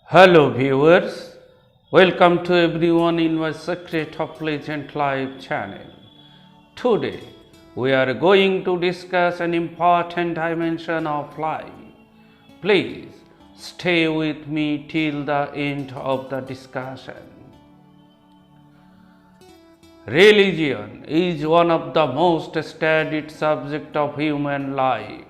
Hello viewers, welcome to everyone in my Secret of Legend Live channel. Today we are going to discuss an important dimension of life. Please stay with me till the end of the discussion. Religion is one of the most studied subjects of human life.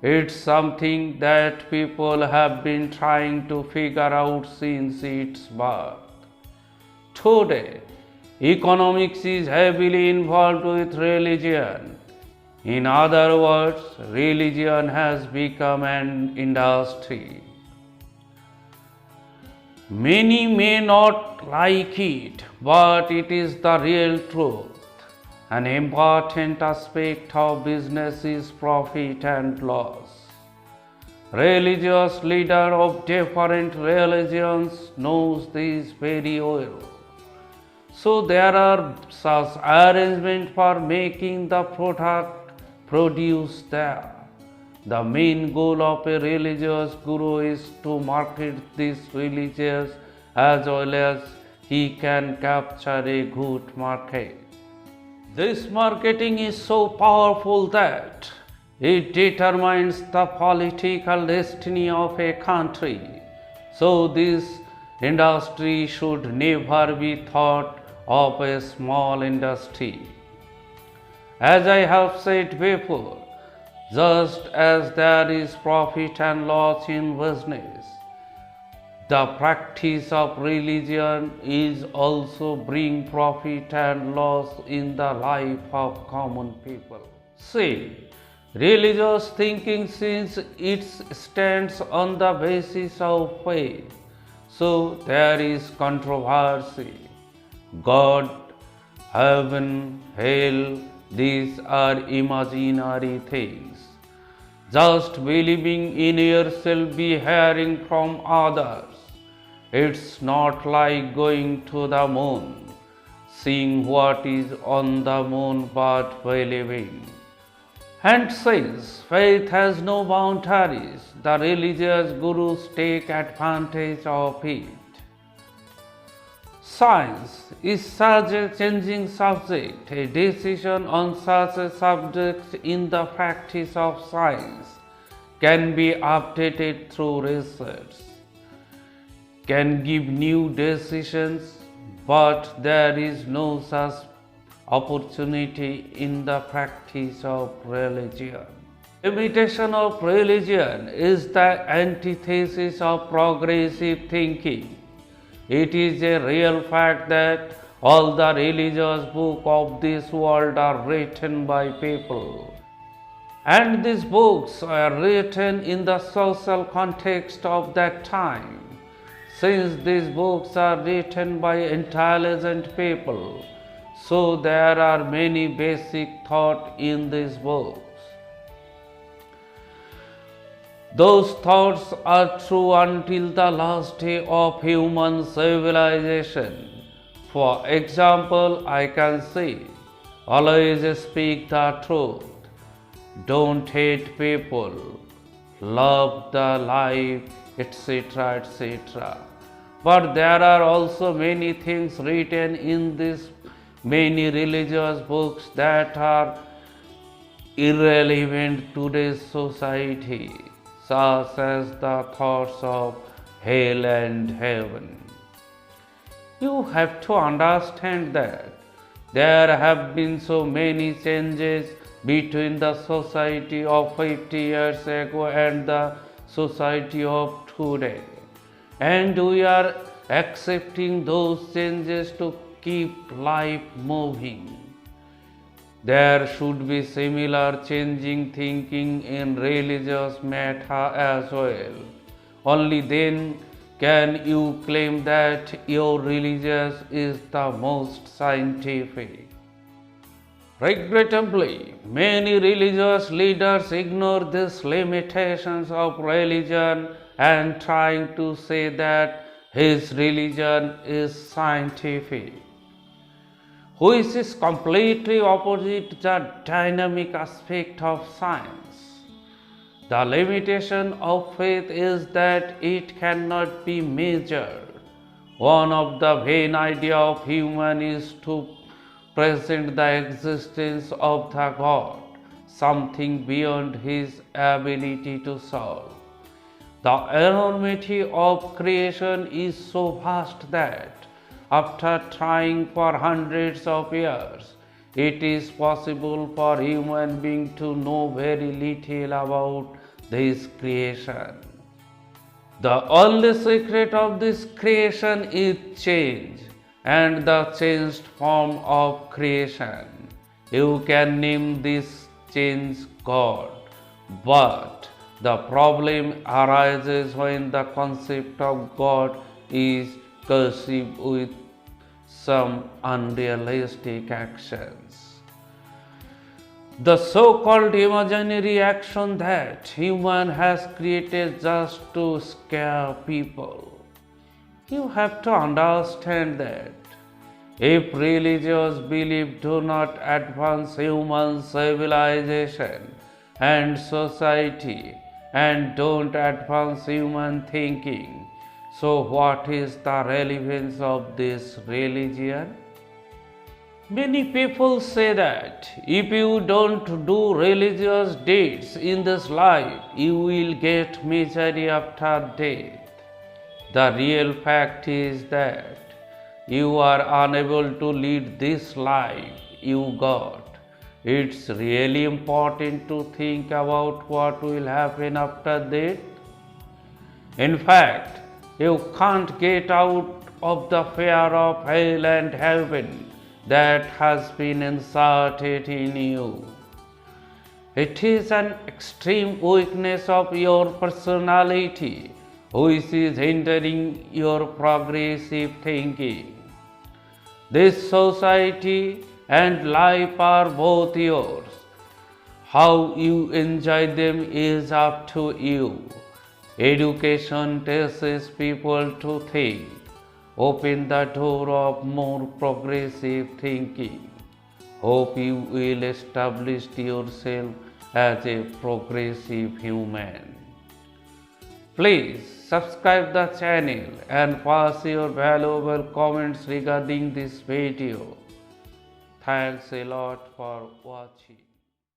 It's something that people have been trying to figure out since its birth. Today, economics is heavily involved with religion. In other words, religion has become an industry. Many may not like it, but it is the real truth. An important aspect of business is profit and loss. Religious leaders of different religions knows this very well. So there are such arrangements for making the product produce there. The main goal of a religious guru is to market this religious as well as he can capture a good market. This marketing is so powerful that it determines the political destiny of a country. So this industry should never be thought of a small industry. As I have said before, just as there is profit and loss in business, the practice of religion is also bring profit and loss in the life of common people. See, religious thinking, since it stands on the basis of faith, so there is controversy. God, heaven, hell, these are imaginary things. Just believing in yourself, be hearing from others. It's not like going to the moon, seeing what is on the moon, but believing. And since faith has no boundaries, the religious gurus take advantage of it. Science is such a changing subject. A decision on such a subject in the practice of science can be updated through research, can give new decisions, but there is no such opportunity in the practice of religion. Imitation of religion is the antithesis of progressive thinking. It is a real fact that all the religious books of this world are written by people. And these books are written in the social context of that time. Since these books are written by intelligent people, so there are many basic thoughts in these books. Those thoughts are true until the last day of human civilization. For example, I can say, always speak the truth, don't hate people, love the life, etc., etc. But there are also many things written in these many religious books that are irrelevant to today's society, such as the thoughts of hell and heaven. You have to understand that there have been so many changes between the society of 50 years ago and the society of today. And we are accepting those changes to keep life moving. There should be similar changing thinking in religious matter as well. Only then can you claim that your religion is the most scientific. Regrettably, many religious leaders ignore these limitations of religion and trying to say that his religion is scientific, which is completely opposite the dynamic aspect of science. The limitation of faith is that it cannot be measured. One of the vain ideas of human is to present the existence of the God, something beyond his ability to solve. The enormity of creation is so vast that, after trying for hundreds of years, it is possible for human being to know very little about this creation. The only secret of this creation is change and the changed form of creation. You can name this change God, but the problem arises when the concept of God is conceived with some unrealistic actions. The so-called imaginary action that human has created just to scare people. You have to understand that if religious beliefs do not advance human civilization and society and don't advance human thinking, so what is the relevance of this religion? Many people say that if you don't do religious deeds in this life, you will get misery after death. The real fact is that you are unable to lead this life you got. It's really important to think about what will happen after death. In fact, you can't get out of the fear of hell and heaven that has been inserted in you. It is an extreme weakness of your personality which is hindering your progressive thinking. This society and life are both yours. How you enjoy them is up to you. Education teaches people to think. Open the door of more progressive thinking. Hope you will establish yourself as a progressive human. Please subscribe the channel and pass your valuable comments regarding this video. Thanks a lot for watching.